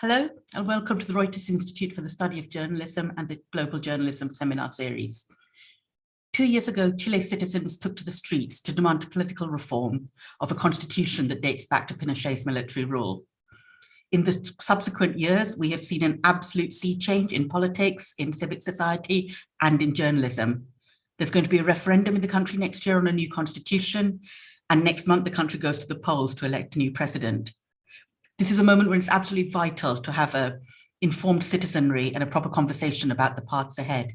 Hello and welcome to the Reuters Institute for the Study of Journalism and the Global Journalism Seminar Series. 2 years ago, Chile's citizens took to the streets to demand political reform of a constitution that dates back to Pinochet's military rule. In the subsequent years, we have seen an absolute sea change in politics, in civic society, and in journalism. There's going to be a referendum in the country next year on a new constitution, and next month the country goes to the polls to elect a new president. This is a moment when it's absolutely vital to have an informed citizenry and a proper conversation about the paths ahead.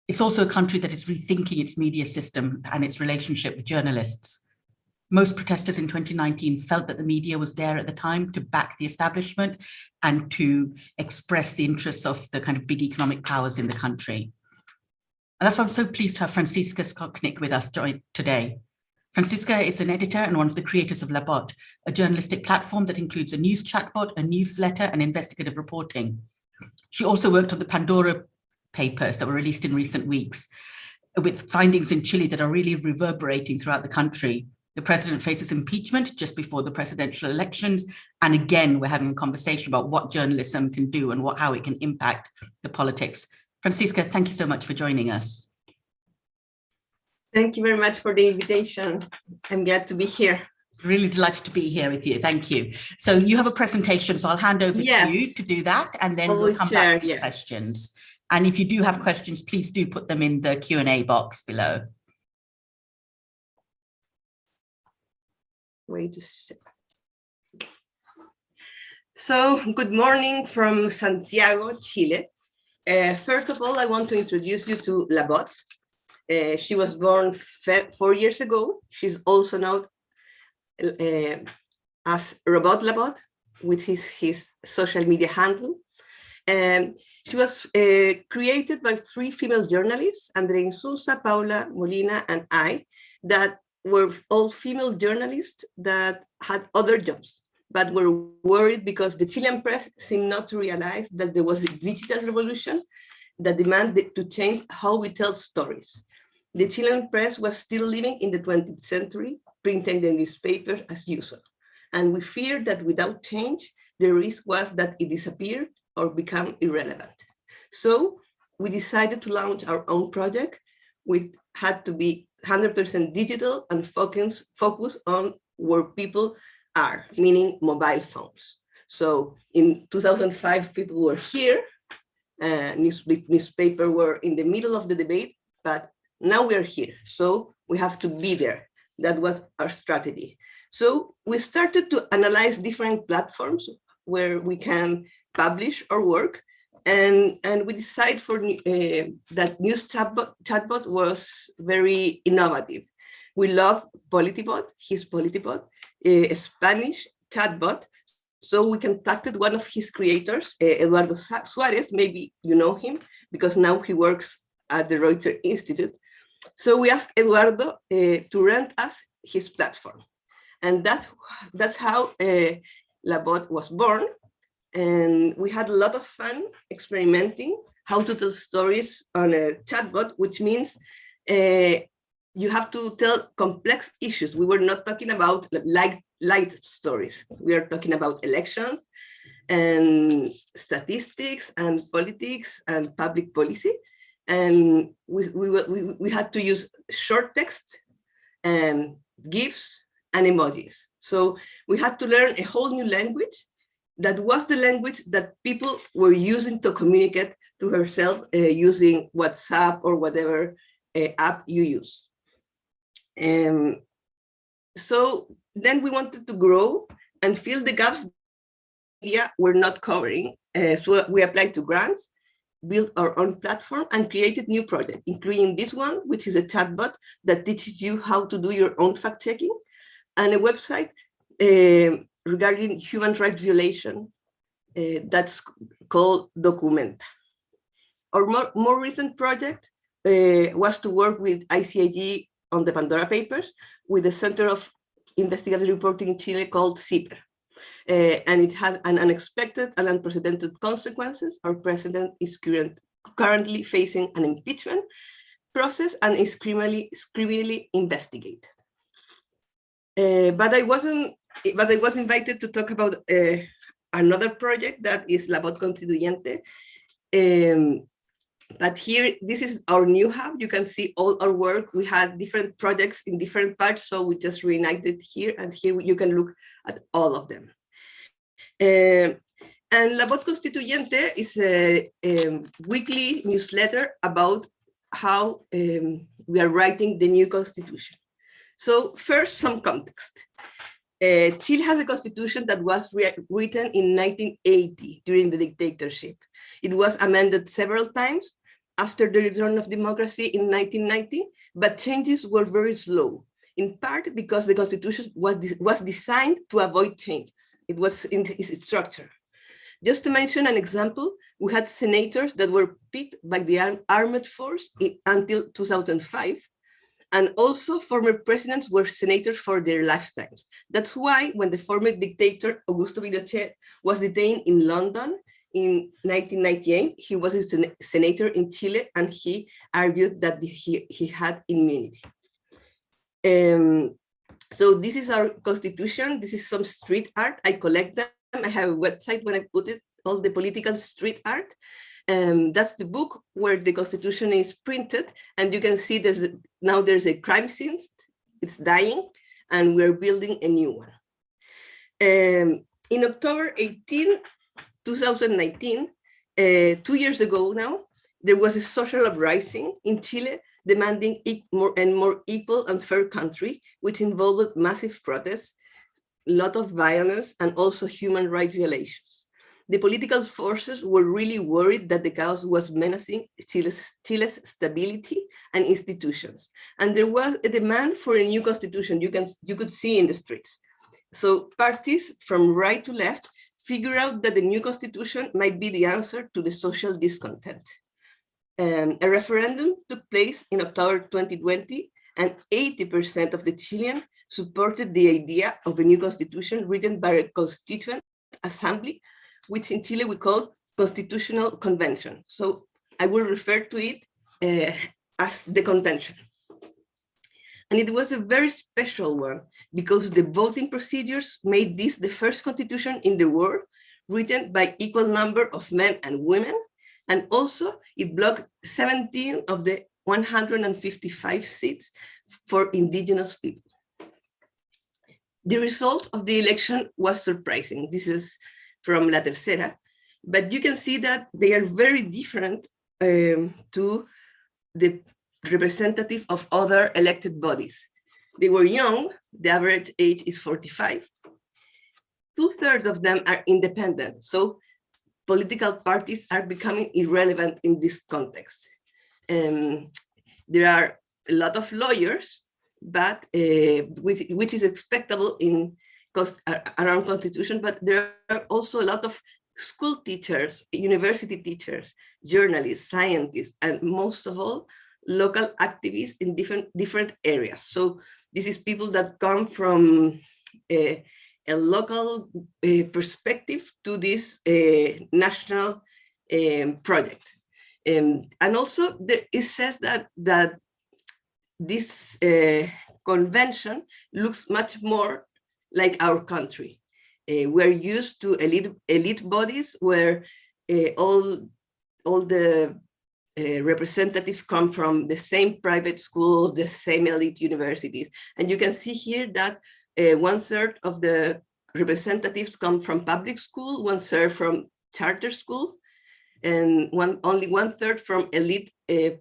It's also a country that is rethinking its media system and its relationship with journalists. Most protesters in 2019 felt that the media was there at the time to back the establishment and to express the interests of the kind of big economic powers in the country. And that's why I'm so pleased to have Francisca Skoknic with us today. Francisca is an editor and one of the creators of Labot, a journalistic platform that includes a news chatbot, a newsletter, and investigative reporting. She also worked on the Pandora papers that were released in recent weeks, with findings in Chile that are really reverberating throughout the country. The president faces impeachment just before the presidential elections. And again, we're having a conversation about what journalism can do and how it can impact the politics. Francisca, thank you so much for joining us. Thank you very much for the invitation. I'm glad to be here. Really delighted to be here with you. Thank you. So you have a presentation, so I'll hand over to you to do that, and then we'll come back to questions. And if you do have questions, please do put them in the Q&A box below. Wait a second. So, good morning from Santiago, Chile. First of all, I want to introduce you to Labot. She was born 4 years ago. She's also known as Robot Labot, which is his social media handle. She was created by 3 female journalists, Andrea Sousa, Paula Molina, and I, that were all female journalists that had other jobs, but were worried because the Chilean press seemed not to realize that there was a digital revolution that demanded to change how we tell stories. The Chilean press was still living in the 20th century, printing the newspaper as usual. And we feared that without change, the risk was that it disappeared or become irrelevant. So we decided to launch our own project, which had to be 100% digital and focus on where people are, meaning mobile phones. So in 2005, people were here, newspaper were in the middle of the debate, but now we're here, so we have to be there. That was our strategy. So we started to analyze different platforms where we can publish our work, and we decided that news chatbot was very innovative. We love Politibot, his Politibot, a Spanish chatbot. So we contacted one of his creators, Eduardo Suarez, maybe you know him, because now he works at the Reuters Institute. So we asked Eduardo to rent us his platform. And that's how Labot was born. And we had a lot of fun experimenting how to tell stories on a chatbot, which means you have to tell complex issues. We were not talking about light stories. We are talking about elections and statistics and politics and public policy. And we had to use short text and GIFs and emojis. So we had to learn a whole new language that was the language that people were using to communicate to herself using WhatsApp or whatever app you use. So then we wanted to grow and fill the gaps we're not covering. So we applied to grants, built our own platform, and created new projects, including this one, which is a chatbot that teaches you how to do your own fact-checking, and a website regarding human rights violation that's called Documenta. Our more recent project was to work with ICIG on the Pandora papers with the Center of Investigative Reporting in Chile called CIPER. And it has an unexpected and unprecedented consequences. Our president is currently facing an impeachment process and is criminally investigated. But I was invited to talk about another project that is La Voz Constituyente. But here, this is our new hub. You can see all our work. We had different projects in different parts, so we just reunited here, and here you can look at all of them. And La Voz Constituyente is a weekly newsletter about how we are writing the new constitution. So first, some context. Chile has a constitution that was written in 1980 during the dictatorship. It was amended several times after the return of democracy in 1990, but changes were very slow, in part because the constitution was designed to avoid changes. It was in its structure. Just to mention an example, we had senators that were picked by the armed force until 2005. And also former presidents were senators for their lifetimes. That's why when the former dictator Augusto Pinochet was detained in London in 1998, he was a senator in Chile, and he argued that he had immunity. So this is our constitution. This is some street art. I collect them. I have a website when I put it, all the political street art. That's the book where the constitution is printed, and you can see now there's a crime scene, it's dying, and we're building a new one. In October 18, 2019, 2 years ago now, there was a social uprising in Chile demanding more equal and fair country, which involved massive protests, a lot of violence, and also human rights violations. The political forces were really worried that the chaos was menacing Chile's stability and institutions. And there was a demand for a new constitution you could see in the streets. So parties from right to left figured out that the new constitution might be the answer to the social discontent. A referendum took place in October 2020, and 80% of the Chileans supported the idea of a new constitution written by a constituent assembly, which in Chile we call Constitutional Convention. So I will refer to it as the convention. And it was a very special one because the voting procedures made this the first constitution in the world written by equal number of men and women. And also it blocked 17 of the 155 seats for indigenous people. The result of the election was surprising. This is from La Tercera, but you can see that they are very different to the representative of other elected bodies. They were young, the average age is 45. 2/3 of them are independent, so political parties are becoming irrelevant in this context. There are a lot of lawyers, but which is expectable in around constitution, but there are also a lot of school teachers, university teachers, journalists, scientists, and most of all, local activists in different areas. So this is people that come from a local perspective to this national project. And also it says that this convention looks much more like our country. We're used to elite bodies where all the representatives come from the same private school, the same elite universities. And you can see here that 1/3 of the representatives come from public school, 1/3 from charter school, and only 1/3 from elite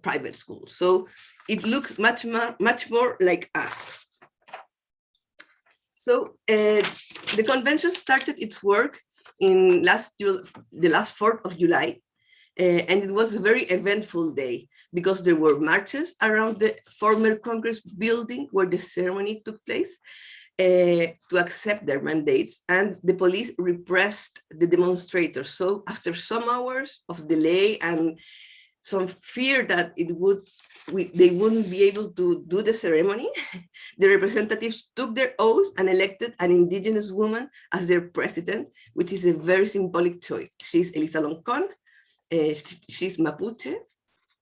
private school. So it looks much more like us. So the convention started its work in the last 4th of July, and it was a very eventful day because there were marches around the former Congress building where the ceremony took place to accept their mandates, and the police repressed the demonstrators. So after some hours of delay and some fear that they wouldn't be able to do the ceremony, the representatives took their oaths and elected an indigenous woman as their president, which is a very symbolic choice. She's Elisa Loncón, she's Mapuche,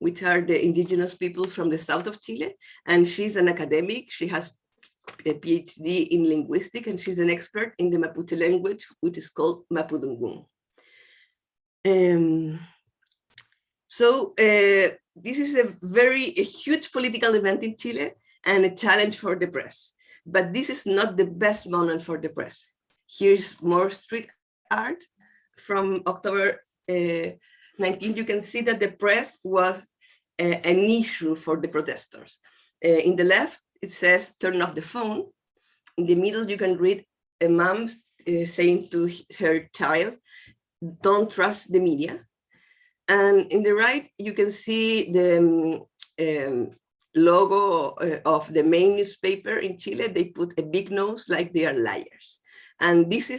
which are the indigenous people from the south of Chile, and she's an academic. She has a PhD in linguistics, and she's an expert in the Mapuche language, which is called Mapudungun. This is a huge political event in Chile and a challenge for the press. But this is not the best moment for the press. Here's more street art from October 19. You can see that the press was an issue for the protesters. In the left, it says, turn off the phone. In the middle, you can read a mom saying to her child, don't trust the media. And in the right, you can see the logo of the main newspaper in Chile. They put a big nose like they are liars. And these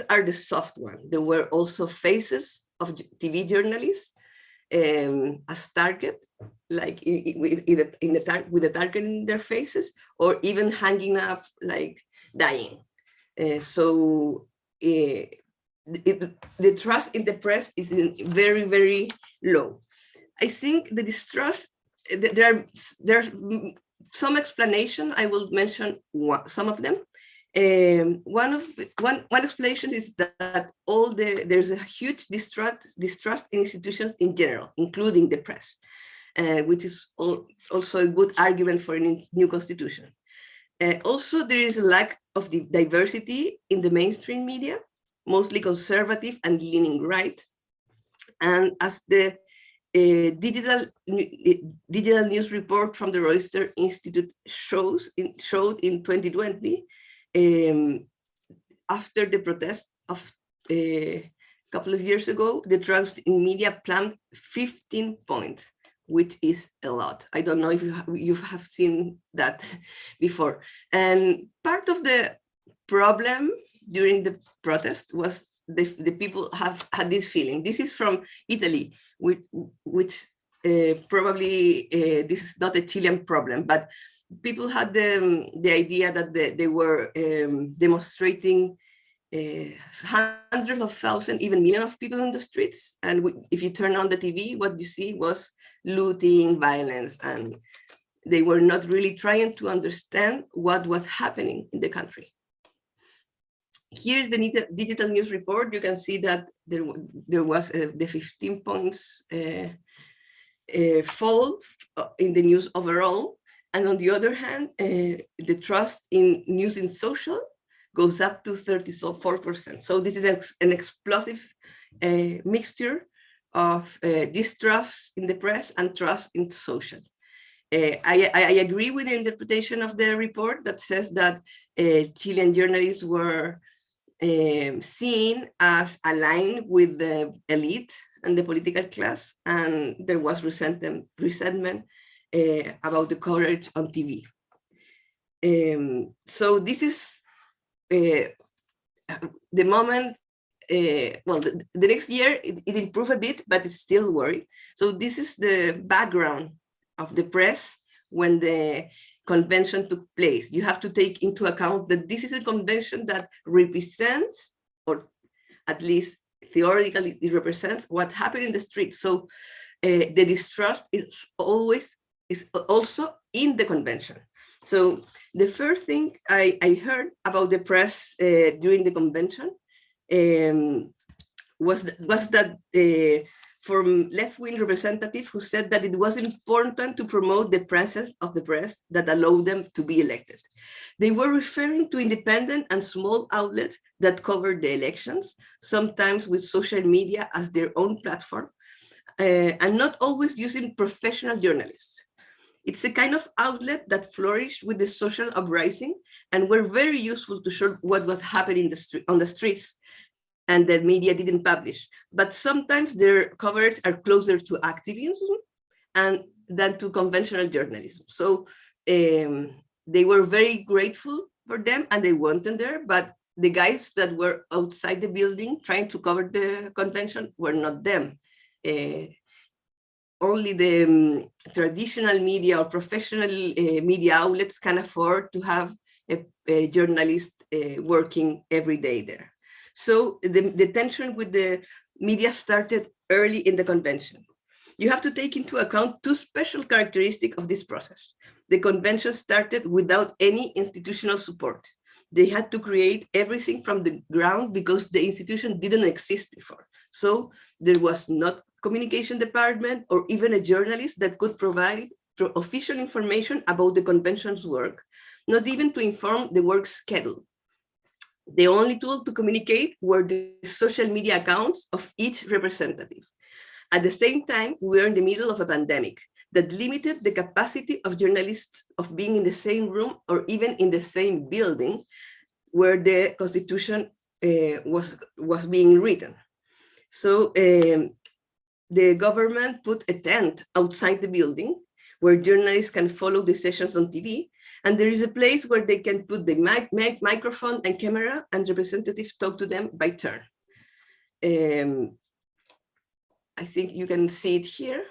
are the soft ones. There were also faces of TV journalists as target, like with the target in their faces, or even hanging up, like dying. The trust in the press is very, very low. I think the distrust, there are some explanation. I will mention some of them. One explanation is that there's a huge distrust in institutions in general, including the press, which is also a good argument for a new constitution. Also, there is a lack of diversity in the mainstream media, mostly conservative and leaning right. And as the digital news report from the Reuters Institute showed in 2020, after the protest of a couple of years ago, the trust in media plunged 15 points, which is a lot. I don't know if you have seen that before. And part of the problem during the protest was the people have had this feeling. This is from Italy, which probably this is not a Chilean problem, but people had the idea that they were demonstrating hundreds of thousands, even millions of people in the streets. And if you turn on the TV, what you see was looting, violence, and they were not really trying to understand what was happening in the country. Here's the digital news report. You can see that there was the 15 points fall in the news overall. And on the other hand, the trust in news in social goes up to 34%. So this is an explosive mixture of distrust in the press and trust in social. I agree with the interpretation of the report that says that Chilean journalists were seen as aligned with the elite and the political class, and there was resentment about the coverage on TV. So this is the moment. Well, the next year it improved a bit, but it's still worried. So this is the background of the press when the convention took place. You have to take into account that this is a convention that represents, or at least theoretically, it represents what happened in the street. So the distrust is also in the convention. So the first thing I heard about the press during the convention was that from left-wing representatives who said that it was important to promote the presence of the press that allowed them to be elected. They were referring to independent and small outlets that covered the elections, sometimes with social media as their own platform, and not always using professional journalists. It's a kind of outlet that flourished with the social uprising and were very useful to show what was happening on the streets, and the media didn't publish. But sometimes their coverage are closer to activism than to conventional journalism. So they were very grateful for them and they went in there, but the guys that were outside the building trying to cover the convention were not them. Only the traditional media or professional media outlets can afford to have a journalist working every day there. So the tension with the media started early in the convention. You have to take into account two special characteristics of this process. the convention started without any institutional support. They had to create everything from the ground because the institution didn't exist before. So there was not communication department or even a journalist that could provide official information about the convention's work, not even to inform the work schedule. The only tool to communicate were the social media accounts of each representative. At the same time, we were in the middle of a pandemic that limited the capacity of journalists of being in the same room or even in the same building where the Constitution was being written. So the government put a tent outside the building where journalists can follow the sessions on TV. And there is a place where they can put the microphone and camera and representatives talk to them by turn. I think you can see it here.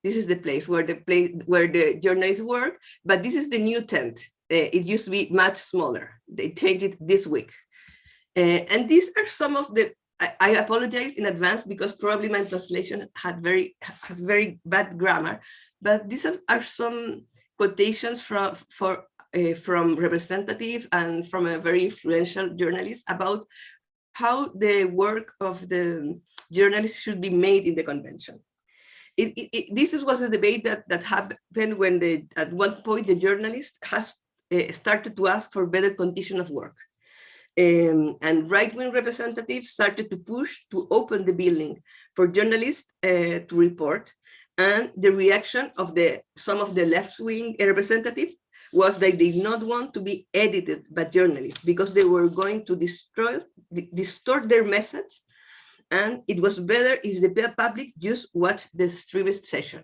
This is the place where the journalists work, but this is the new tent. It used to be much smaller. They changed it this week. And these are some of the, I apologize in advance because probably my translation has very bad grammar, but these are some quotations from representatives and from a very influential journalist about how the work of the journalists should be made in the convention. This was a debate that happened when at one point the journalist has started to ask for better condition of work. And right-wing representatives started to push to open the building for journalists to report. And the reaction of some of the left-wing representatives was that they did not want to be edited by journalists because they were going to distort their message. And it was better if the public just watched the streamed session.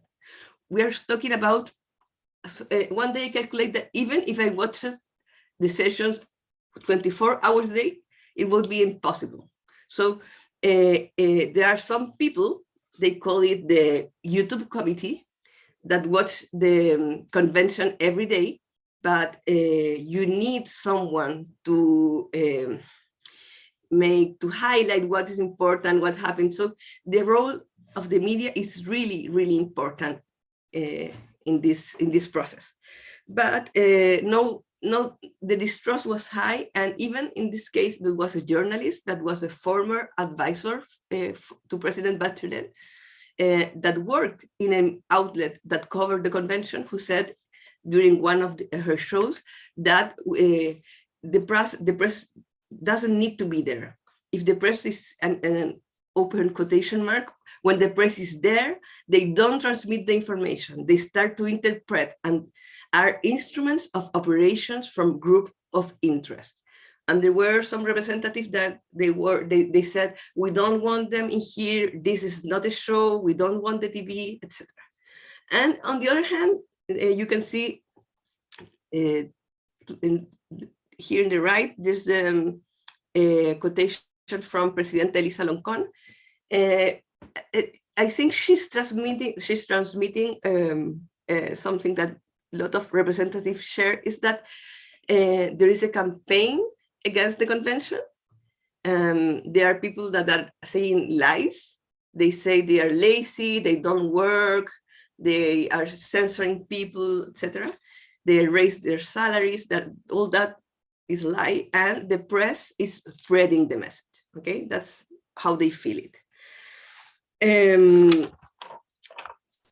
We are talking about, one day I calculate that even if I watched the sessions 24 hours a day, it would be impossible. So there are some people, they call it the YouTube committee, that watch the convention every day, but you need someone to highlight what is important, what happened. So the role of the media is really, really important in this process. But no, the distrust was high. And even in this case, there was a journalist that was a former advisor to President Bachelet that worked in an outlet that covered the convention, who said during one of her shows that the press doesn't need to be there. If the press is an open quotation mark, when the press is there, they don't transmit the information. They start to interpret and are instruments of operations from group of interest. And there were some representatives that they said, we don't want them in here. This is not a show. We don't want the TV, etc. And on the other hand, you can see here in the right, there's a quotation from President Elisa Loncón. I think she's transmitting something that a lot of representatives share, is that there is a campaign against the convention. There are people that are saying lies. They say they are lazy, they don't work, they are censoring people, etc. They raise their salaries, that all that is lie, and the press is spreading the message. Okay, that's how they feel it.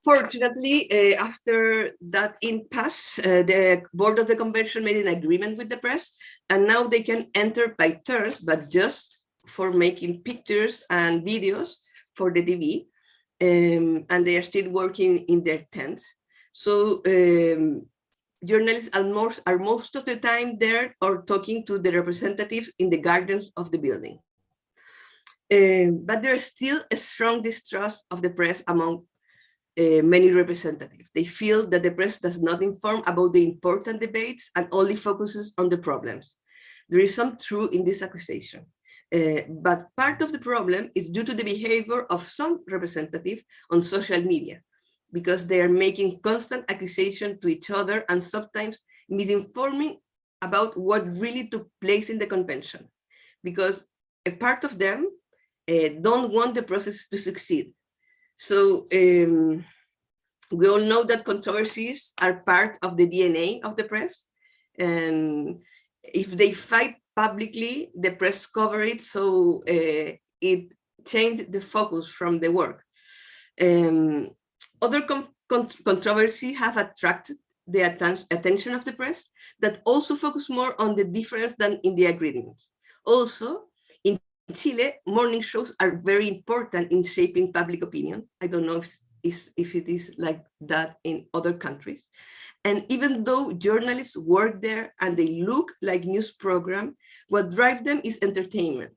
Fortunately, after that impasse, the board of the convention made an agreement with the press, and now they can enter by turns, but just for making pictures and videos for the TV, and they are still working in their tents. So journalists are most of the time there or talking to the representatives in the gardens of the building. But there is still a strong distrust of the press among many representatives. They feel that the press does not inform about the important debates and only focuses on the problems. There is some truth in this accusation, but part of the problem is due to the behavior of some representatives on social media, because they are making constant accusations to each other and sometimes misinforming about what really took place in the convention, because a part of them don't want the process to succeed. So We all know that controversies are part of the DNA of the press. And if they fight publicly, the press cover it, so it changed the focus from the work. Other controversy have attracted the attention of the press that also focus more on the difference than in the agreements. Also, in Chile, morning shows are very important in shaping public opinion. I don't know if it is like that in other countries. And even though journalists work there and they look like news program, what drives them is entertainment.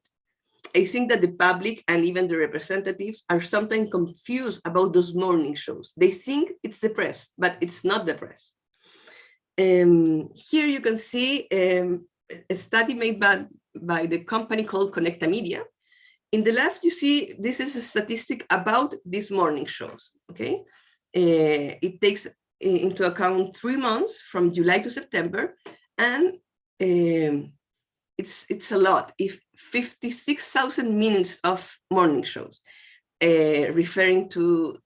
I think that the public and even the representatives are sometimes confused about those morning shows. They think it's the press, but it's not the press. Here you can see a study made by the company called Conecta Media. In the left, you see this is a statistic about these morning shows, okay? It takes into account 3 months from July to September, and it's a lot. If 56,000 minutes of morning shows, referring to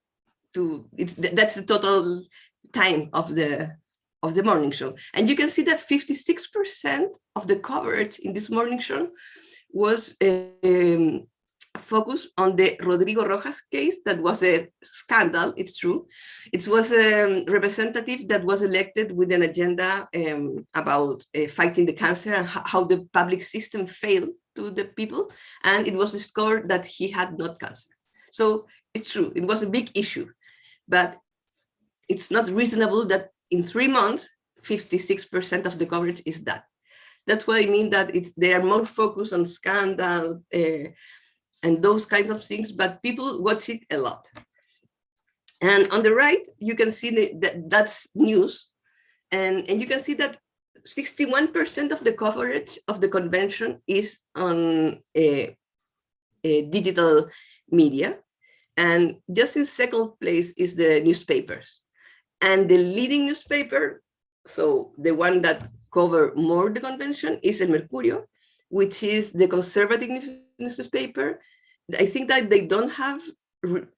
that's the total time of the morning show. And you can see that 56% of the coverage in this morning show was focused on the Rodrigo Rojas case. That was a scandal, it's true. It was a representative that was elected with an agenda about fighting the cancer and how the public system failed to the people. And it was discovered that he had not cancer. So it's true, it was a big issue, but it's not reasonable that in 3 months, 56% of the coverage is that. That's why I mean that they are more focused on scandal and those kinds of things, but people watch it a lot. And on the right, you can see that's news. And you can see that 61% of the coverage of the convention is on digital media. And just in second place is the newspapers. And the leading newspaper, so the one that cover more the convention, is El Mercurio, which is the conservative newspaper. I think that they don't have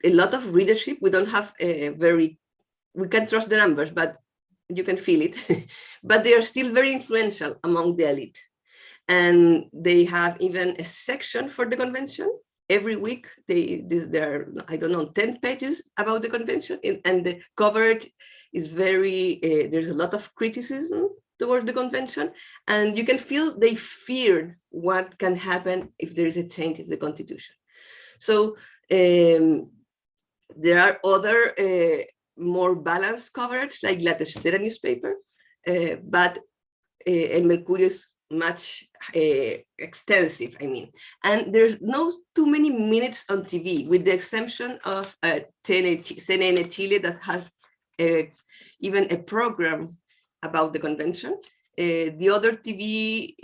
a lot of readership. We don't have we can trust the numbers, but you can feel it. But they are still very influential among the elite. And they have even a section for the convention. Every week, there are, I don't know, 10 pages about the convention, and the coverage is very, there's a lot of criticism towards the convention, and you can feel they fear what can happen if there is a change in the constitution. So there are other more balanced coverage, like La Tercera newspaper, but El Mercurio is much extensive, I mean. And there's no too many minutes on TV, with the exception of CNN Chile that has even a program about the convention. The other TV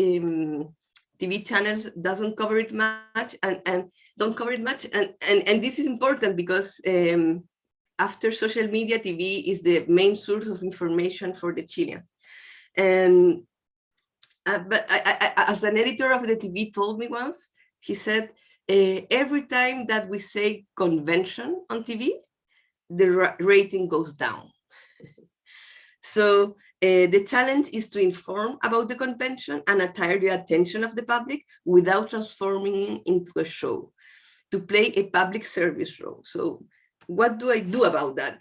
channels doesn't cover it much, and don't cover it much. And this is important because after social media, TV is the main source of information for the Chileans. And but I, as an editor of the TV told me once, he said, every time that we say convention on TV, the rating goes down. So the challenge is to inform about the convention and attire the attention of the public without transforming it into a show, to play a public service role. So what do I do about that?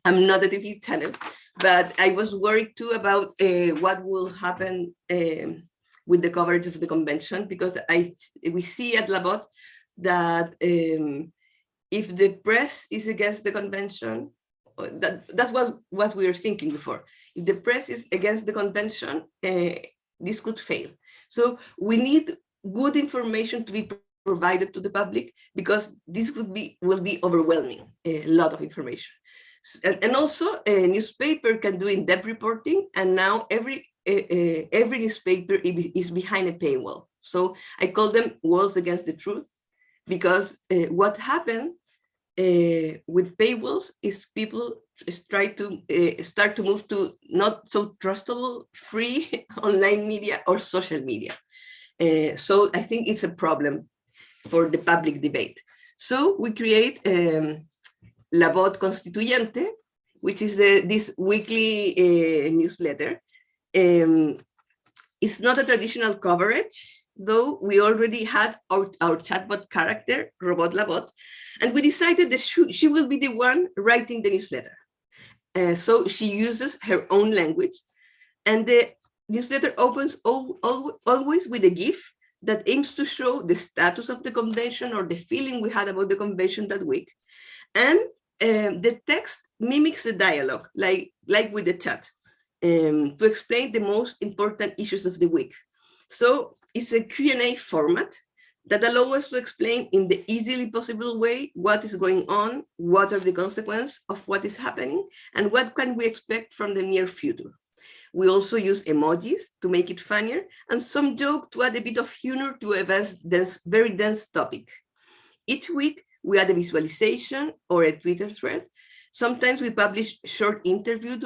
I'm not a TV channel, but I was worried too about what will happen with the coverage of the convention, because we see at Labot that if the press is against the convention, that's what we were thinking before. If the press is against the convention, this could fail. So we need good information to be provided to the public, because this will be overwhelming, a lot of information. And also a newspaper can do in-depth reporting, and now every newspaper is behind a paywall. So I call them walls against the truth, because what happened with paywalls is people try to start to move to not so trustable free online media or social media. So I think it's a problem for the public debate. So we create La Voz Constituyente, which is this weekly newsletter. It's not a traditional coverage, though we already had our chatbot character, Robot Labot, and we decided that she will be the one writing the newsletter. So she uses her own language, and the newsletter opens always with a GIF that aims to show the status of the convention or the feeling we had about the convention that week. And the text mimics the dialogue, like with the chat, to explain the most important issues of the week. So it's a Q&A format that allows us to explain in the easily possible way what is going on, what are the consequences of what is happening, and what can we expect from the near future. We also use emojis to make it funnier, and some joke to add a bit of humor to a very dense topic. Each week, we add a visualization or a Twitter thread. Sometimes we publish short interview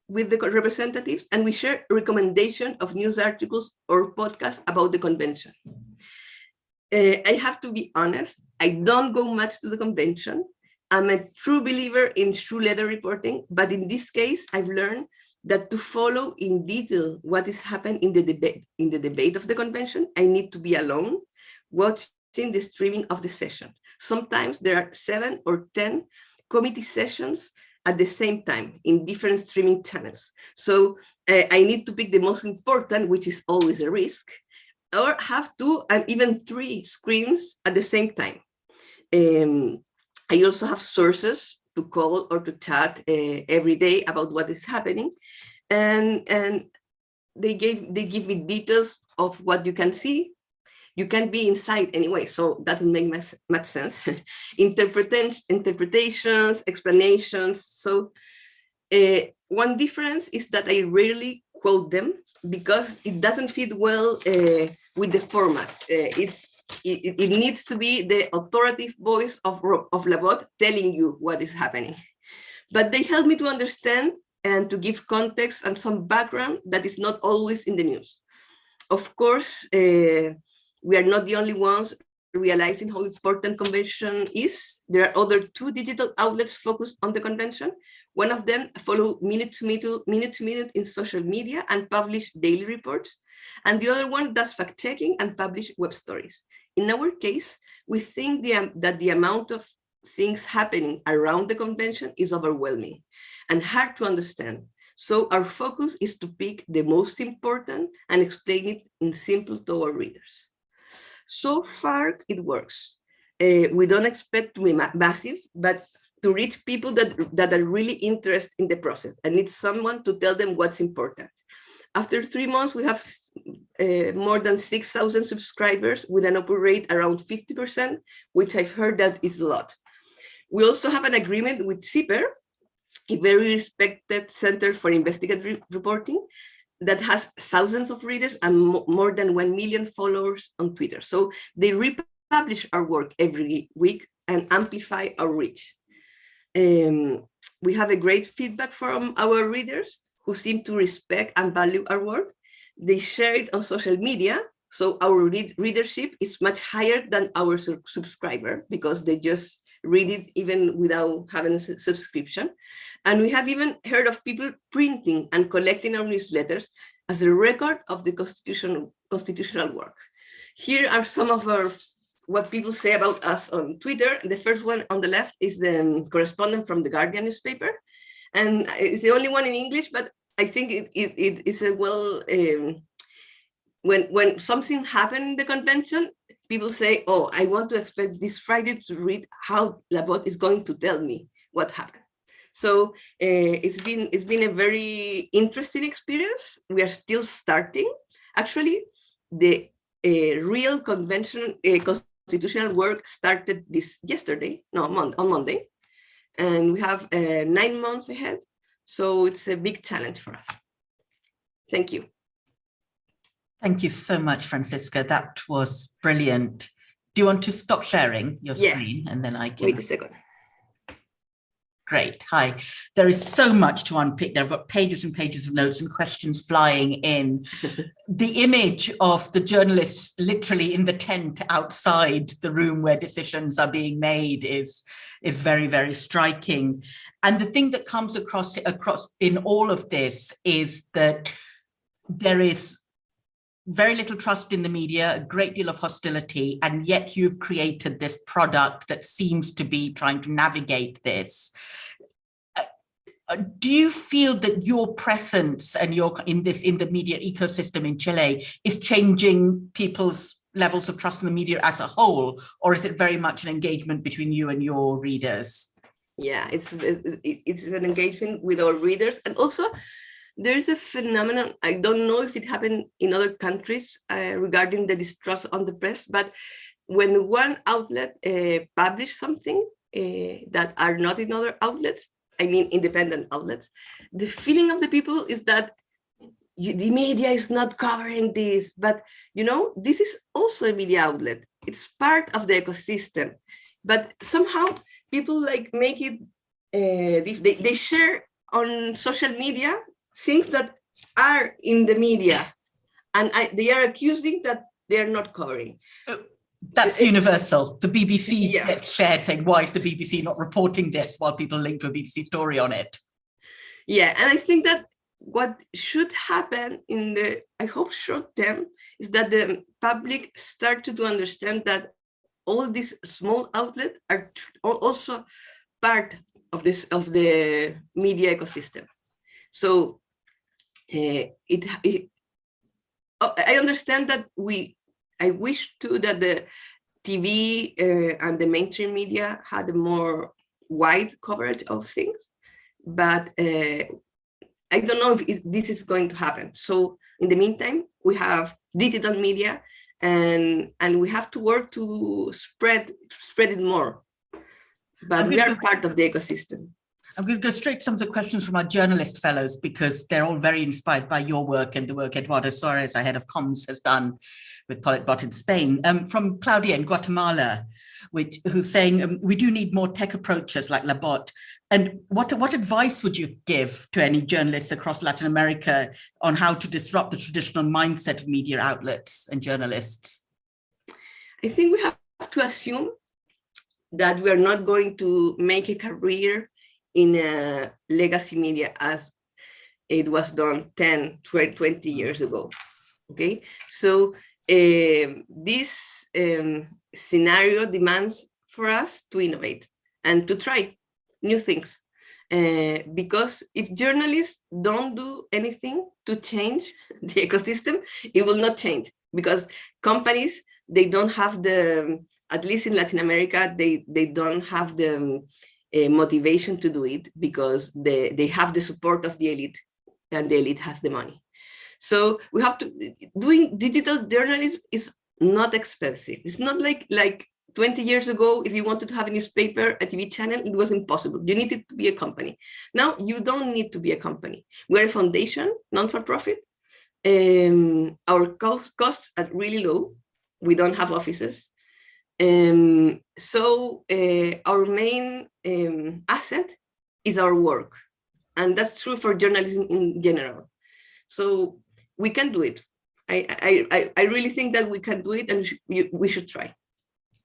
with the representatives, and we share recommendation of news articles or podcasts about the convention. I have to be honest, I don't go much to the convention. I'm a true believer in true letter reporting, but in this case, I've learned that to follow in detail what is happening in the debate of the convention, I need to be alone, watching the streaming of the session. Sometimes there are 7 or 10 committee sessions at the same time in different streaming channels. So I need to pick the most important, which is always a risk, or have 2 and even 3 screens at the same time. I also have sources to call or to chat every day about what is happening, and they give me details of what you can see. You can't be inside anyway, so that doesn't make much sense. Interpretations, explanations. So one difference is that I rarely quote them because it doesn't fit well with the format. It needs to be the authoritative voice of Labot telling you what is happening. But they help me to understand and to give context and some background that is not always in the news. Of course, we are not the only ones realizing how important convention is. There are other 2 digital outlets focused on the convention. One of them follow minute to minute in social media and publish daily reports. And the other one does fact checking and publish web stories. In our case, we think that the amount of things happening around the convention is overwhelming and hard to understand. So our focus is to pick the most important and explain it in simple to our readers. So far, it works. We don't expect to be massive, but to reach people that are really interested in the process and need someone to tell them what's important. After 3 months, we have more than 6,000 subscribers with an open rate around 50%, which I've heard that is a lot. We also have an agreement with CIPER, a very respected Center for Investigative Reporting, that has thousands of readers and more than 1 million followers on Twitter. So they republish our work every week and amplify our reach. We have a great feedback from our readers who seem to respect and value our work. They share it on social media. So our readership is much higher than our subscriber because they just read it even without having a subscription. And we have even heard of people printing and collecting our newsletters as a record of the constitutional work. Here are some of what people say about us on Twitter. The first one on the left is the correspondent from the Guardian newspaper. And it's the only one in English, but I think it's a well, when something happened in the convention, people say, oh, I want to expect this Friday to read how Labot is going to tell me what happened. So it's been a very interesting experience. We are still starting. Actually, the real constitutional work started on Monday. And we have 9 months ahead. So it's a big challenge for us. Thank you. Thank you so much, Francisca. That was brilliant. Do you want to stop sharing your screen and then I can? Wait a second. Great. Hi. There is so much to unpick. There. I've got pages and pages of notes and questions flying in. The image of the journalists literally in the tent outside the room where decisions are being made is very, very striking. And the thing that comes across in all of this is that there is very little trust in the media, a great deal of hostility, and yet you've created this product that seems to be trying to navigate this. Do you feel that your presence and in the media ecosystem in Chile is changing people's levels of trust in the media as a whole, or is it very much an engagement between you and your readers? Yeah, it's an engagement with our readers, and also there is a phenomenon, I don't know if it happened in other countries regarding the distrust on the press, but when one outlet publishes something that are not in other outlets, I mean independent outlets, the feeling of the people is that the media is not covering this, but this is also a media outlet. It's part of the ecosystem, but somehow people make it, they share on social media things that are in the media, and they are accusing that they are not covering. That's universal. The BBC gets shared saying, why is the BBC not reporting this, while people link to a BBC story on it? Yeah, and I think that what should happen in the, I hope, short term is that the public start to understand that all these small outlets are also part of the media ecosystem. So I understand that I wish too that the TV and the mainstream media had a more wide coverage of things, but I don't know if this is going to happen. So in the meantime, we have digital media, and we have to work to spread it more. But we are part of the ecosystem. I'm going to go straight to some of the questions from our journalist fellows, because they're all very inspired by your work and the work Eduardo Soares, our head of comms, has done with Politbot in Spain. From Claudia in Guatemala, who's saying, we do need more tech approaches like Labot. And what advice would you give to any journalists across Latin America on how to disrupt the traditional mindset of media outlets and journalists? I think we have to assume that we are not going to make a career in legacy media as it was done 10, 20 years ago. Okay, so this scenario demands for us to innovate and to try new things, because if journalists don't do anything to change the ecosystem, it will not change, because companies, they don't have the, at least in Latin America, they don't have the motivation to do it, because they have the support of the elite, and the elite has the money. So we have to, doing digital journalism is not expensive. It's not like 20 years ago, if you wanted to have a newspaper, a TV channel, it was impossible. You needed to be a company. Now you don't need to be a company. We're a foundation, non-for-profit. Our costs are really low. We don't have offices. So our main asset is our work. And that's true for journalism in general. So we can do it. I really think that we can do it, and we should try.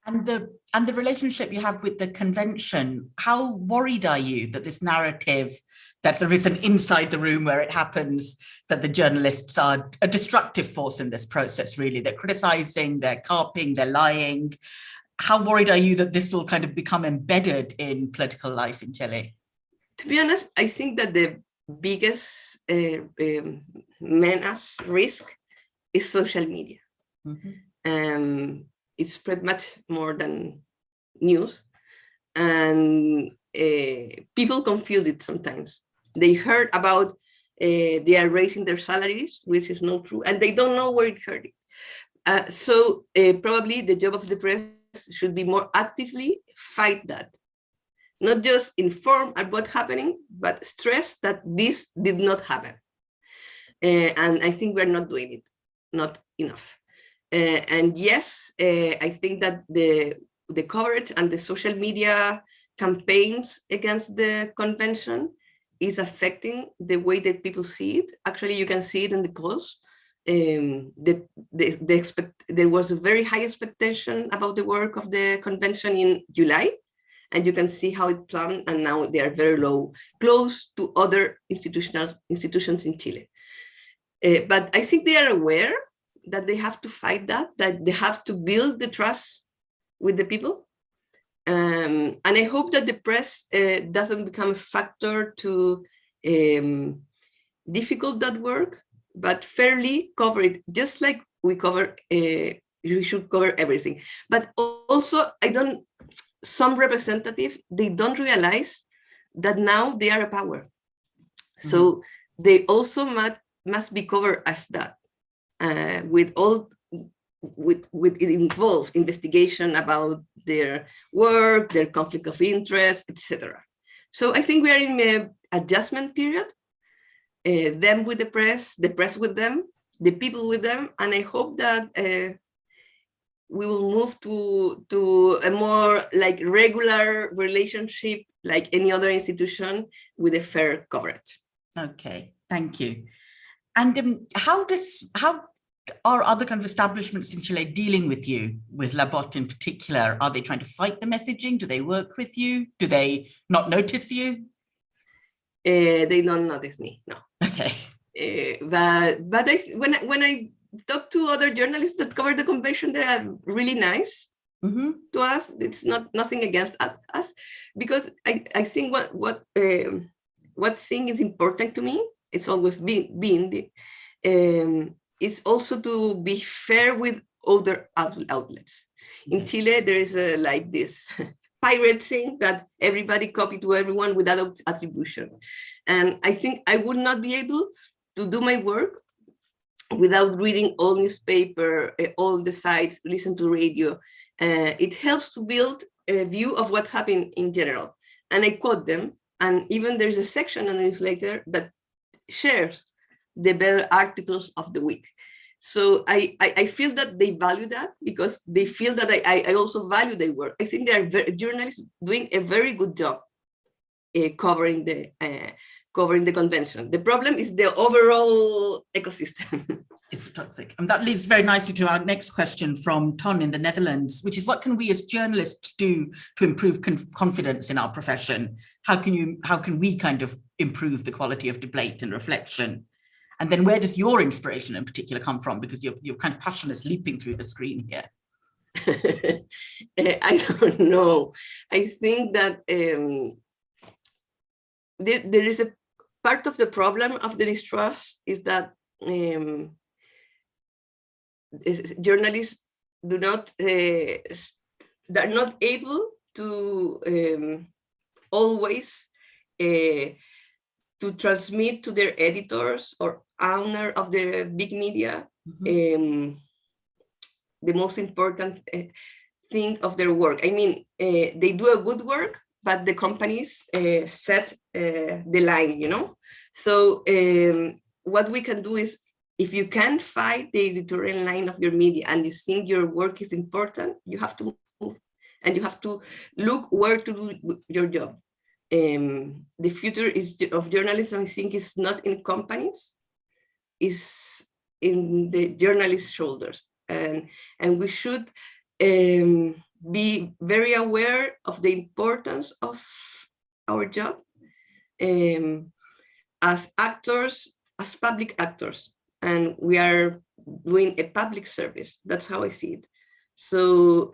And the relationship you have with the convention, how worried are you that this narrative that's arisen inside the room where it happens, that the journalists are a destructive force in this process, really? They're criticizing, they're carping, they're lying. How worried are you that this will kind of become embedded in political life in Chile? To be honest, I think that the biggest menace risk is social media. Mm-hmm. It spread much more than news, and people confuse it sometimes. They heard about they are raising their salaries, which is not true, and they don't know where it heard it. So probably the job of the press should be more actively fight that. Not just inform about what's happening, but stress that this did not happen. And I think we're not doing it, not enough. And yes, I think that the coverage and the social media campaigns against the convention is affecting the way that people see it. Actually, you can see it in the polls. There was a very high expectation about the work of the convention in July, and you can see how it plumbed, and now they are very low, close to other institutions in Chile. But I think they are aware that they have to fight that they have to build the trust with the people. And I hope that the press doesn't become a factor to difficult that work, but fairly cover it, just like we cover, we should cover everything. But also, some representatives, they don't realize that now they are a power. So they also must be covered as that, with it involved investigation about their work, their conflict of interest, etc. So I think we are in an adjustment period, them with the press with them, the people with them, and I hope that we will move to a more like regular relationship, like any other institution, with a fair coverage. Okay, thank you. And how are other kind of establishments in Chile dealing with you, with La Botte in particular? Are they trying to fight the messaging? Do they work with you? Do they not notice you? They don't notice me, no. Okay. But when I talk to other journalists that cover the convention, they are really nice to us. It's nothing against us, because I think what thing is important to me, it's always been it's also to be fair with other outlets. In Chile, there is like this pirate thing that everybody copy to everyone without attribution. And I think I would not be able to do my work without reading all newspaper, all the sites, listen to radio. It helps to build a view of what's happening in general. And I quote them. And even there's a section on the newsletter that shares the better articles of the week. So I feel that they value that, because they feel that I also value their work. I think they are journalists doing a very good job covering the convention. The problem is the overall ecosystem. It's toxic. And that leads very nicely to our next question from Ton in the Netherlands, which is, what can we as journalists do to improve confidence in our profession? How can we kind of improve the quality of debate and reflection? And then where does your inspiration in particular come from? Because your kind of passion is leaping through the screen here. I don't know. I think that there is a part of the problem of the distrust is that journalists they're not able to always to transmit to their editors or owner of the big media the most important thing of their work. I mean, they do a good work, but the companies set the line, you know? So what we can do is, if you can't fight the editorial line of your media and you think your work is important, you have to move and you have to look where to do your job. The future of journalism, I think, is not in companies, is in the journalist's shoulders. And we should be very aware of the importance of our job as actors, as public actors. And we are doing a public service. That's how I see it. So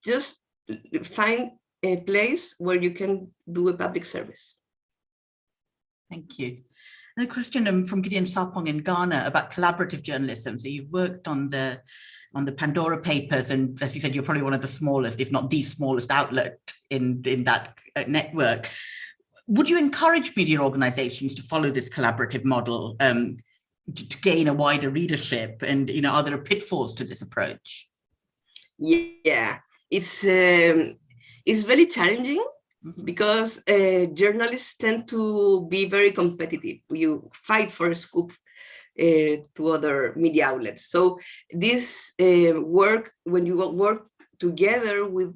just find a place where you can do a public service. Thank you. And a question from Gideon Sarpong in Ghana about collaborative journalism. So you've worked on the Pandora Papers, and as you said, you're probably one of the smallest, if not the smallest outlet in that network. Would you encourage media organizations to follow this collaborative model to gain a wider readership? And are there pitfalls to this approach? Yeah, it's very challenging because journalists tend to be very competitive. You fight for a scoop to other media outlets. So this work, when you work together with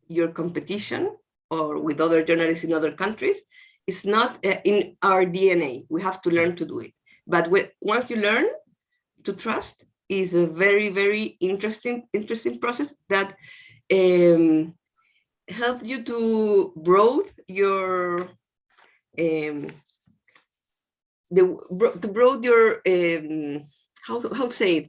your competition, or with other journalists in other countries. It's not in our DNA. We have to learn to do it. But once you learn to trust, is a very, very interesting process that help you to broaden your how to say it.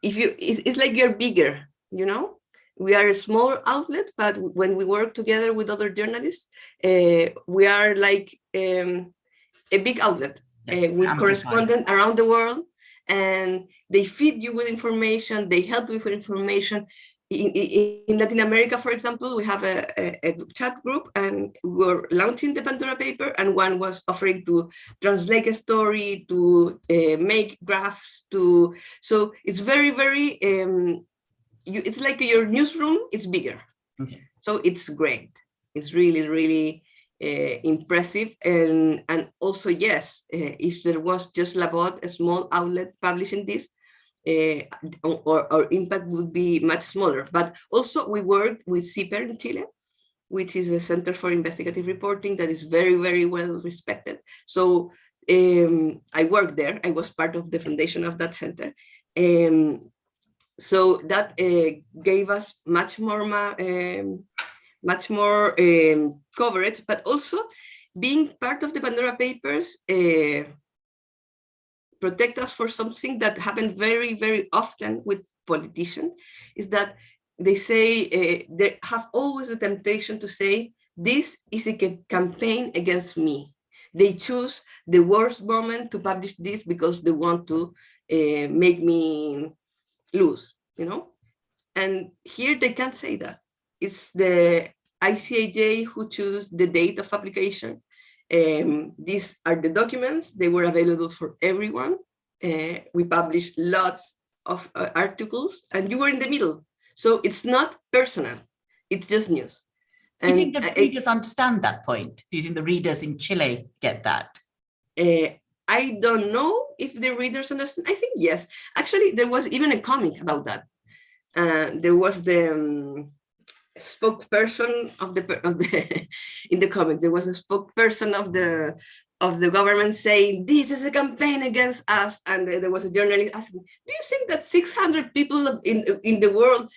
It's like you're bigger, you know. We are a small outlet, but when we work together with other journalists, we are like a big outlet with correspondents around the world, and they feed you with information, they help you with information. In Latin America, for example, we have a chat group, and we're launching the Pandora paper, and one was offering to translate a story, to make graphs, so it's very, very, it's like your newsroom, it's bigger. Okay. So it's great. It's really, really impressive. And also, yes, if there was just Labot, a small outlet publishing this, our impact would be much smaller. But also we worked with CIPER in Chile, which is a Center for Investigative Reporting that is very, very well respected. So I worked there. I was part of the foundation of that center. So that gave us much more coverage, but also being part of the Pandora Papers protect us for something that happened very, very often with politicians, is that they say, they have always the temptation to say, this is a campaign against me. They choose the worst moment to publish this because they want to make me lose, you know? And here they can't say that. It's the ICAJ who choose the date of publication. These are the documents. They were available for everyone. We published lots of articles, and you were in the middle. So it's not personal. It's just news. Do you think the readers understand that point? Do you think the readers in Chile get that? I don't know if the readers understand. I think yes. Actually, there was even a comic about that. There was the spokesperson of the in the comic. There was a spokesperson of the government saying this is a campaign against us, and there was a journalist asking, "Do you think that 600 people in the world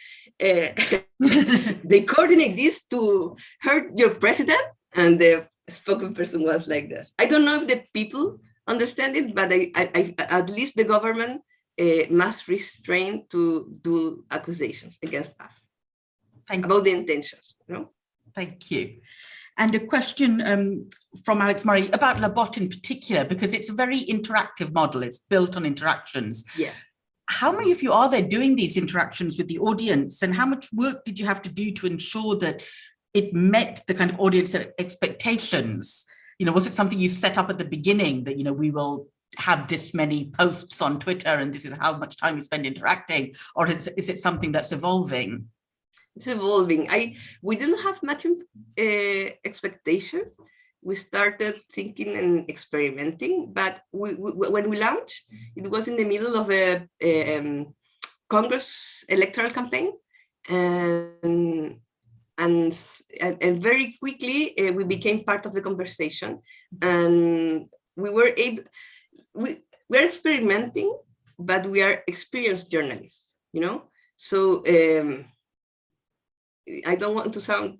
they coordinate this to hurt your president?" And the spokesperson was like this. I don't know if the people understand it, but I at least the government must restrain to do accusations against us about the intentions. You know? Thank you. And a question from Alex Murray about Labot in particular, because it's a very interactive model. It's built on interactions. Yeah. How many of you are there doing these interactions with the audience, and how much work did you have to do to ensure that it met the kind of audience expectations? You know, was it something you set up at the beginning that, you know, we will have this many posts on Twitter and this is how much time we spend interacting, or is it something that's evolving? It's evolving. We didn't have much expectations. We started thinking and experimenting, but when we launched, it was in the middle of a Congress electoral campaign, and very quickly we became part of the conversation, and we're experimenting, but we are experienced journalists, you know. So I don't want to sound,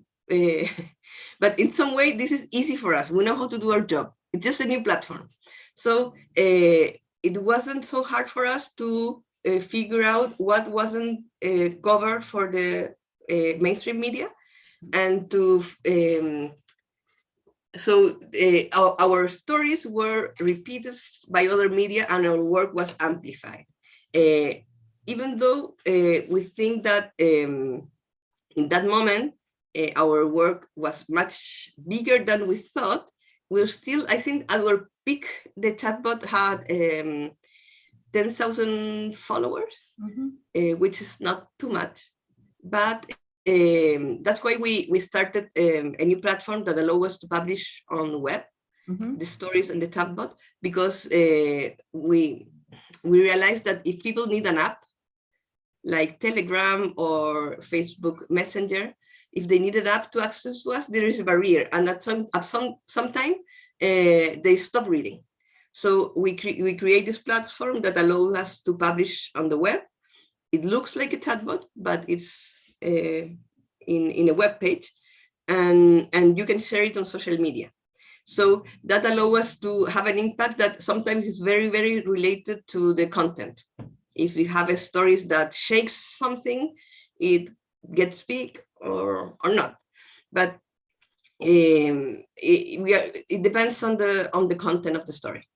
but in some way this is easy for us. We know how to do our job. It's just a new platform, so it wasn't so hard for us to figure out what wasn't covered for the mainstream media, and to so our stories were repeated by other media, and our work was amplified. Even though we think that in that moment our work was much bigger than we thought, we're still, I think, at our peak, the chatbot had 10,000 followers, which is not too much, but that's why we started a new platform that allows us to publish on the web, the stories and the chatbot, because we realized that if people need an app, like Telegram or Facebook Messenger, if they need an app to access to us, there is a barrier. And at some time, they stop reading. So we create this platform that allows us to publish on the web. It looks like a chatbot, but it's in a web page, and you can share it on social media. So that allows us to have an impact that sometimes is very, very related to the content. If we have a stories that shakes something, it gets big or not. But it depends on the content of the story.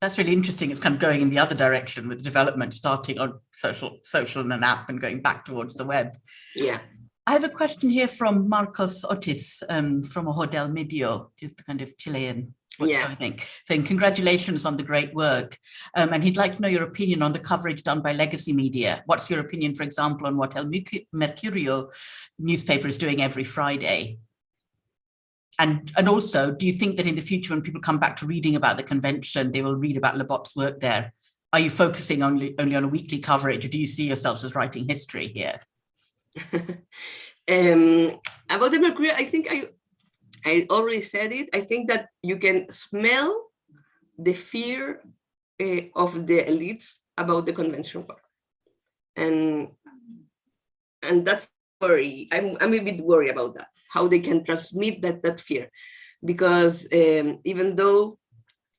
That's really interesting. It's kind of going in the other direction with development, starting on social and an app and going back towards the web. Yeah. I have a question here from Marcos Otis from Ojo del Medio, just the kind of Chilean, I think, saying congratulations on the great work. And he'd like to know your opinion on the coverage done by legacy media. What's your opinion, for example, on what El Mercurio newspaper is doing every Friday? And also, do you think that in the future, when people come back to reading about the convention, they will read about Labotte's work there? Are you focusing only on a weekly coverage, or do you see yourselves as writing history here? About the Mercurio, I think I already said it. I think that you can smell the fear of the elites about the convention work, and that's worry. I'm a bit worried about that, how they can transmit that fear, because even though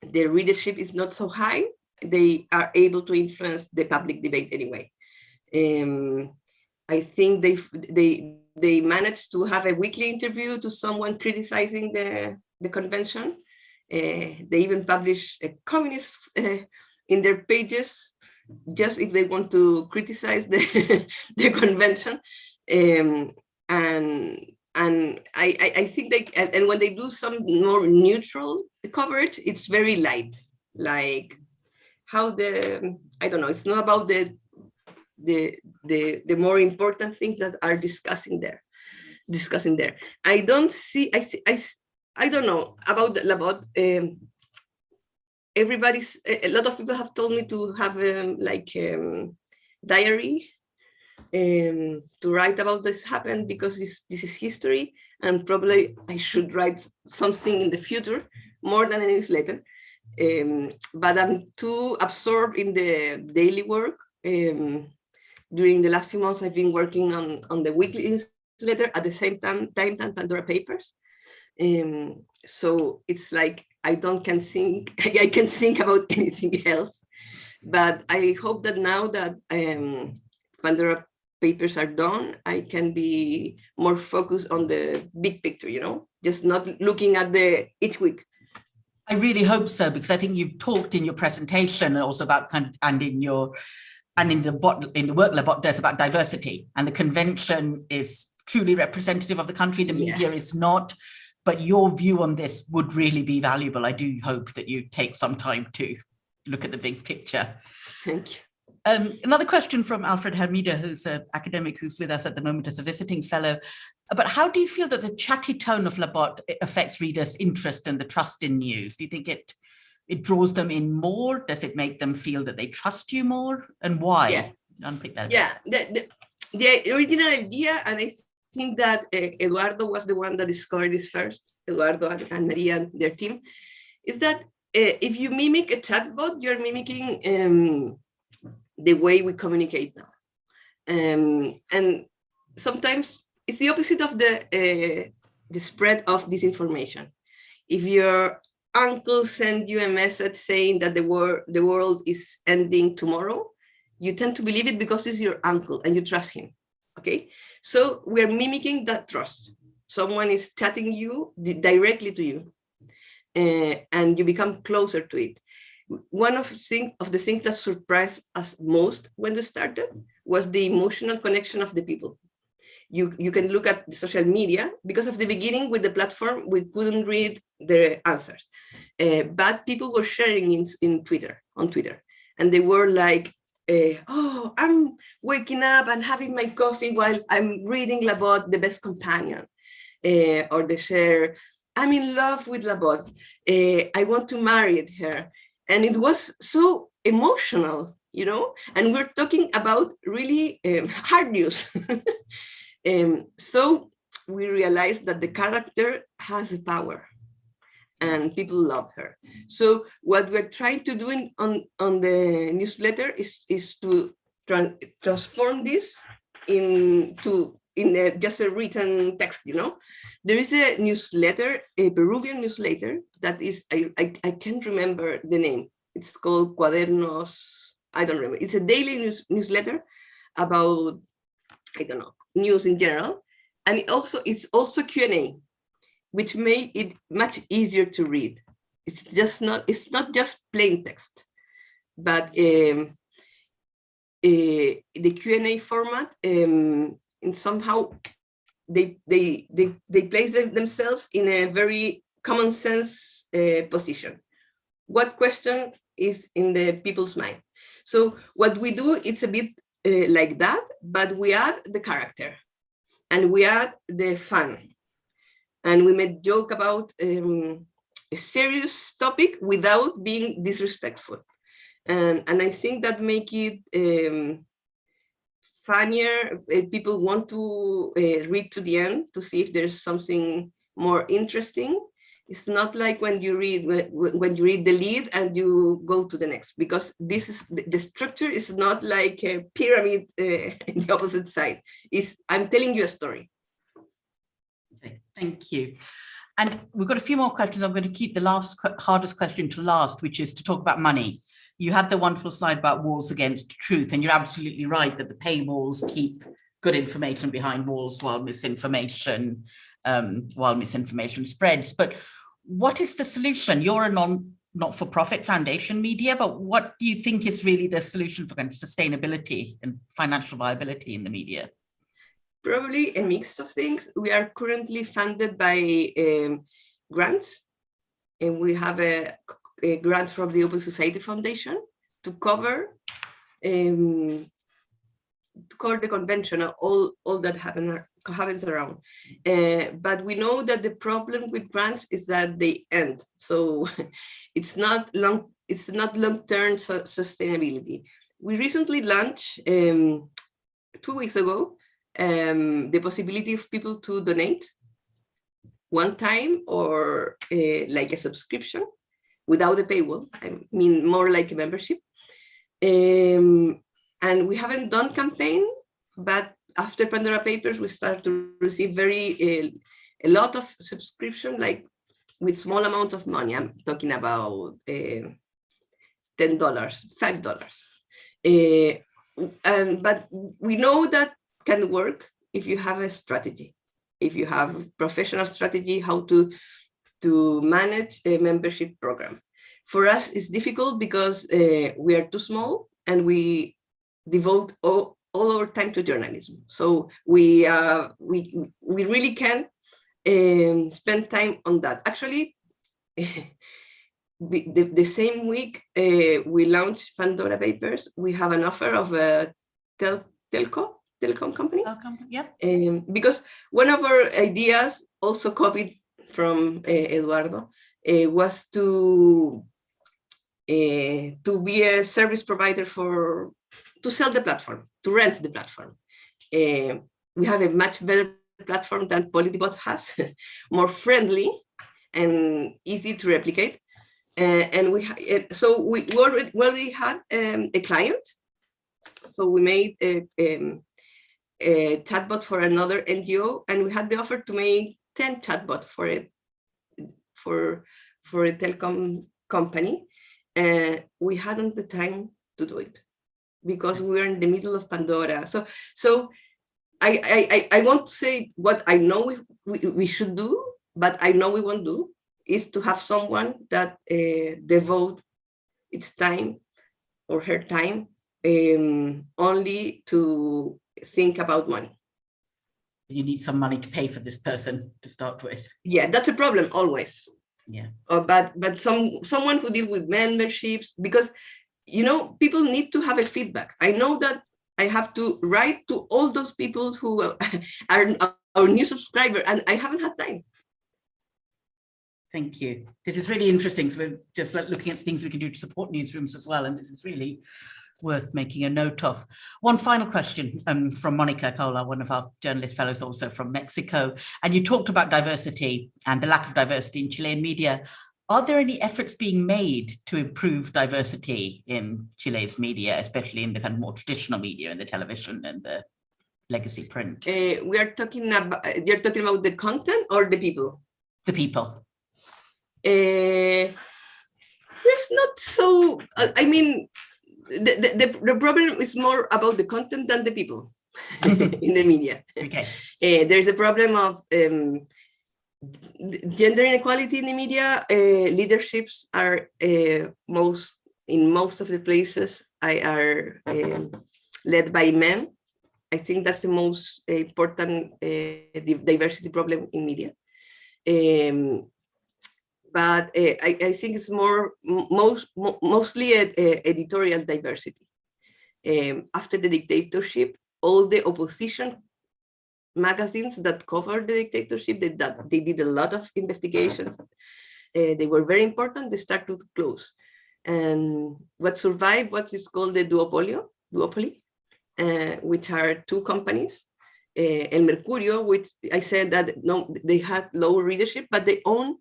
the readership is not so high, they are able to influence the public debate anyway. I think they managed to have a weekly interview to someone criticizing the convention. They even publish communists in their pages, just if they want to criticize the convention. And I think and when they do some more neutral coverage, it's very light, like how I don't know, it's not about the more important things that are discussing there. I don't see, I don't know about Labotte. A lot of people have told me to have diary to write about this happened, because this is history, and probably I should write something in the future more than a newsletter. But I'm too absorbed in the daily work. During the last few months, I've been working on the weekly newsletter at the same time Pandora Papers. So it's like I can think about anything else. But I hope that now that Pandora Papers are done, I can be more focused on the big picture, just not looking at each week. I really hope so, because I think you've talked in your presentation and also about in the work Labotte does about diversity, and the convention is truly representative of the country. The media is not, but your view on this would really be valuable. I do hope that you take some time to look at the big picture. Thank you. Another question from Alfred Hermida, who's an academic who's with us at the moment as a visiting fellow. But how do you feel that the chatty tone of Labotte affects readers' interest and the trust in news? Do you think it draws them in more? Does it make them feel that they trust you more? And why? Yeah. Unpick that. Yeah, the original idea, and I think that Eduardo was the one that discovered this first, Eduardo and Maria and their team, is that if you mimic a chatbot, you're mimicking the way we communicate now. And sometimes it's the opposite of the spread of disinformation. If your uncle sends you a message saying that the world is ending tomorrow, you tend to believe it because it's your uncle and you trust him. Okay, so we're mimicking that trust. Someone is chatting you directly to you, and you become closer to it. One of the things that surprised us most when we started was the emotional connection of the people. You can look at the social media, because of the beginning with the platform, we couldn't read the answers, but people were sharing on Twitter, and they were like, oh, I'm waking up and having my coffee while I'm reading Labotte, The Best Companion, or they share, I'm in love with Labotte, I want to marry her. And it was so emotional you know, and we're talking about really hard news. So we realized that the character has power and people love her. So what we're trying to do on the newsletter is to transform this into just a written text, you know. There is a newsletter, a Peruvian newsletter that is, I can't remember the name. It's called Cuadernos, I don't remember. It's a daily newsletter about, I don't know, news in general. And it's also Q&A, which made it much easier to read. It's not just plain text, but the Q&A format, and somehow they place themselves in a very common sense position. What question is in the people's mind? So what we do, it's a bit like that, but we add the character and we add the fun. And we made joke about a serious topic without being disrespectful. And I think that make it funnier. People want to read to the end to see if there's something more interesting. It's not like when you read the lead and you go to the next, because this is the structure is not like a pyramid in the opposite side. I'm telling you a story. Okay, thank you. And we've got a few more questions. I'm going to keep the hardest question to last, which is to talk about money. You had the wonderful slide about walls against truth, and you're absolutely right that the paywalls keep good information behind walls while misinformation spreads. But what is the solution? You're a not-for-profit foundation media, but what do you think is really the solution for kind of sustainability and financial viability in the media? Probably a mix of things. We are currently funded by grants, and we have a grant from the Open Society Foundation to cover the convention, all that happens around. But we know that the problem with grants is that they end. So it's not long-term sustainability. We recently launched 2 weeks ago the possibility of people to donate one time or like a subscription without a paywall. I mean, more like a membership. And we haven't done campaign, but after Pandora Papers, we started to receive a lot of subscription, like with small amount of money. I'm talking about $10, $5. But we know that can work if you have a strategy, if you have professional strategy, how to manage a membership program. For us, it's difficult because we are too small and we devote all our time to journalism. So we really can spend time on that. Actually, the same week we launched Pandora Papers, we have an offer of a telecom company. Yep. Because one of our ideas, also copied from Eduardo, was to be a service provider to sell the platform, to rent the platform. We have a much better platform than Politbot has, more friendly and easy to replicate. And we already had a client. So we made a chatbot for another NGO, and we had the offer to make 10 chatbots for a telecom company. We hadn't the time to do it because we were in the middle of Pandora. So I want to say what I know we should do, but I know we won't do, is to have someone that devote its time or her time only to think about money. You need some money to pay for this person to start with. Yeah, that's a problem always. Yeah. But someone who deals with memberships, because people need to have a feedback. I know that I have to write to all those people who are our new subscriber, and I haven't had time. Thank you. This is really interesting. So we're just looking at things we can do to support newsrooms as well. And this is really worth making a note of. One final question from Monica Cola, one of our journalist fellows also from Mexico. And you talked about diversity and the lack of diversity in Chilean media. Are there any efforts being made to improve diversity in Chile's media, especially in the kind of more traditional media, in the television and the legacy print? You're talking about the content or the people? The people. There's not so, I mean, the problem is more about the content than the people in the media. Okay. There's a problem of gender inequality in the media. Leaderships are in most of the places are led by men. I think that's the most important diversity problem in media. But I think it's mostly editorial diversity. After the dictatorship, all the opposition magazines that covered the dictatorship, they did a lot of investigations. They were very important. They started to close. And what survived, what is called the duopoly, which are two companies. El Mercurio, which I said that no, they had low readership, but they own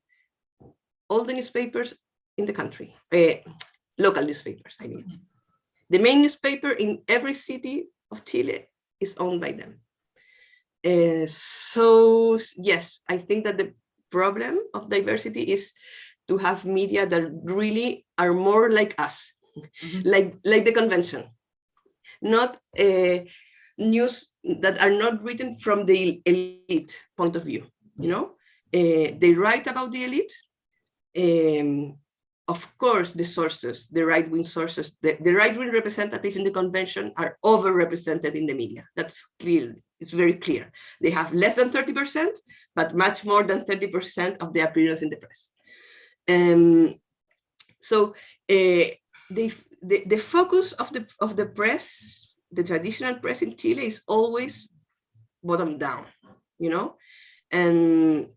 all the newspapers in the country, local newspapers, I mean. The main newspaper in every city of Chile is owned by them. So yes, I think that the problem of diversity is to have media that really are more like us, like the convention, not news that are not written from the elite point of view, you know? They write about the elite. Of course, the sources, the right-wing sources, the right-wing representatives in the convention are overrepresented in the media. That's clear. It's very clear. They have less than 30%, but much more than 30% of the appearance in the press. So the focus of the press, the traditional press in Chile, is always bottom down, you know, and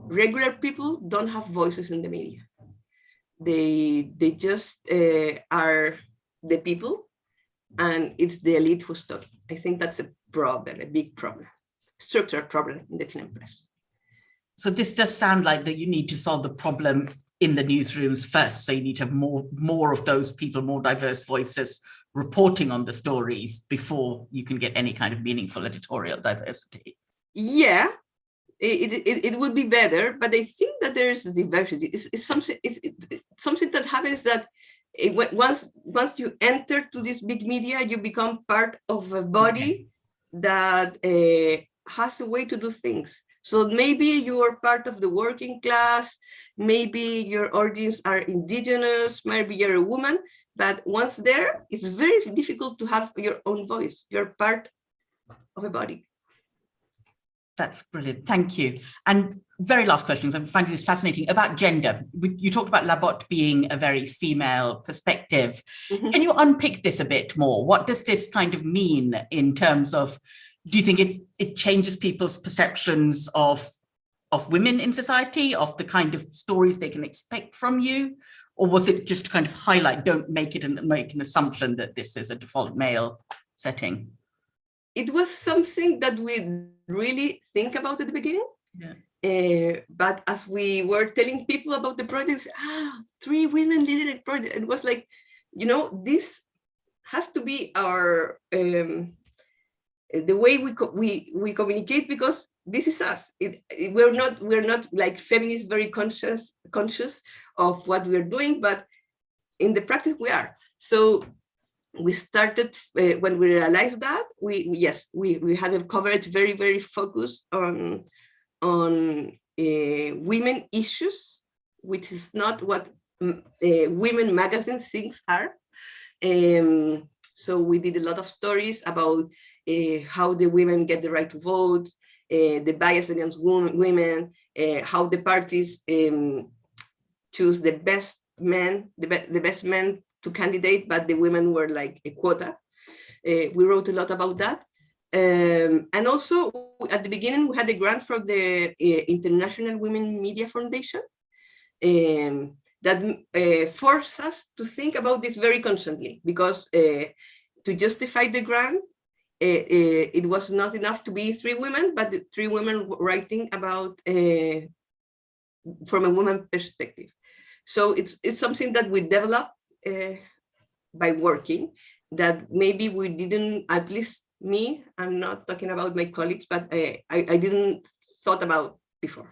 regular people don't have voices in the media. They just are the people, and it's the elite who's talking. I think that's a problem, a big problem, structural problem in the Chilean press. So this does sound like that you need to solve the problem in the newsrooms first. So you need to have more of those people, more diverse voices reporting on the stories before you can get any kind of meaningful editorial diversity. Yeah, it would be better, but I think that there's diversity. It's something that happens that once you enter to this big media, you become part of a body that has a way to do things. So maybe you are part of the working class, maybe your audience are indigenous, maybe you're a woman, but once there, it's very difficult to have your own voice. You're part of a body. That's brilliant. Thank you. And very last question, I'm finding this fascinating, about gender. You talked about Labot being a very female perspective. Mm-hmm. Can you unpick this a bit more? What does this kind of mean in terms of, do you think it changes people's perceptions of women in society, of the kind of stories they can expect from you? Or was it just to kind of highlight, don't make an assumption that this is a default male setting? It was something that we really think about at the beginning. Yeah. But as we were telling people about the project, 3 women leading a project, it was like, you know, this has to be our the way we communicate, because this is us. We're not like feminists, very conscious of what we're doing, but in the practice we are. So we started when we realized that we had a coverage very, very focused on women issues, which is not what women magazine things are. So we did a lot of stories about how the women get the right to vote, the bias against women, how the parties choose the best men, the best men to candidate, but the women were like a quota. We wrote a lot about that. And also at the beginning, we had a grant from the International Women Media Foundation. that forced us to think about this very constantly, because to justify the grant, it was not enough to be 3 women, but 3 women writing about from a woman perspective. So it's something that we developed by working, that maybe we didn't, at least me, I'm not talking about my colleagues, but I didn't thought about before.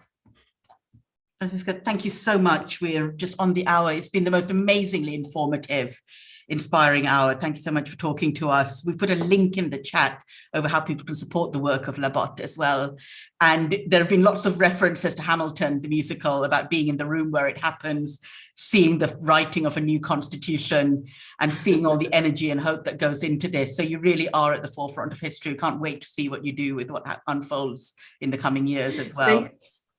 Francisca, thank you so much. We're just on the hour. It's been the most amazingly informative, inspiring hour. Thank you so much for talking to us. We've put a link in the chat over how people can support the work of Labot as well. And there have been lots of references to Hamilton, the musical, about being in the room where it happens, seeing the writing of a new constitution, and seeing all the energy and hope that goes into this. So you really are at the forefront of history. Can't wait to see what you do with what unfolds in the coming years as well.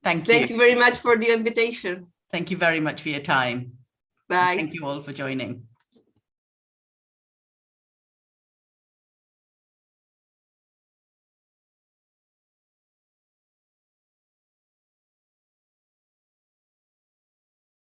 Thank you. Thank you very much for the invitation. Thank you very much for your time. Bye. Thank you all for joining.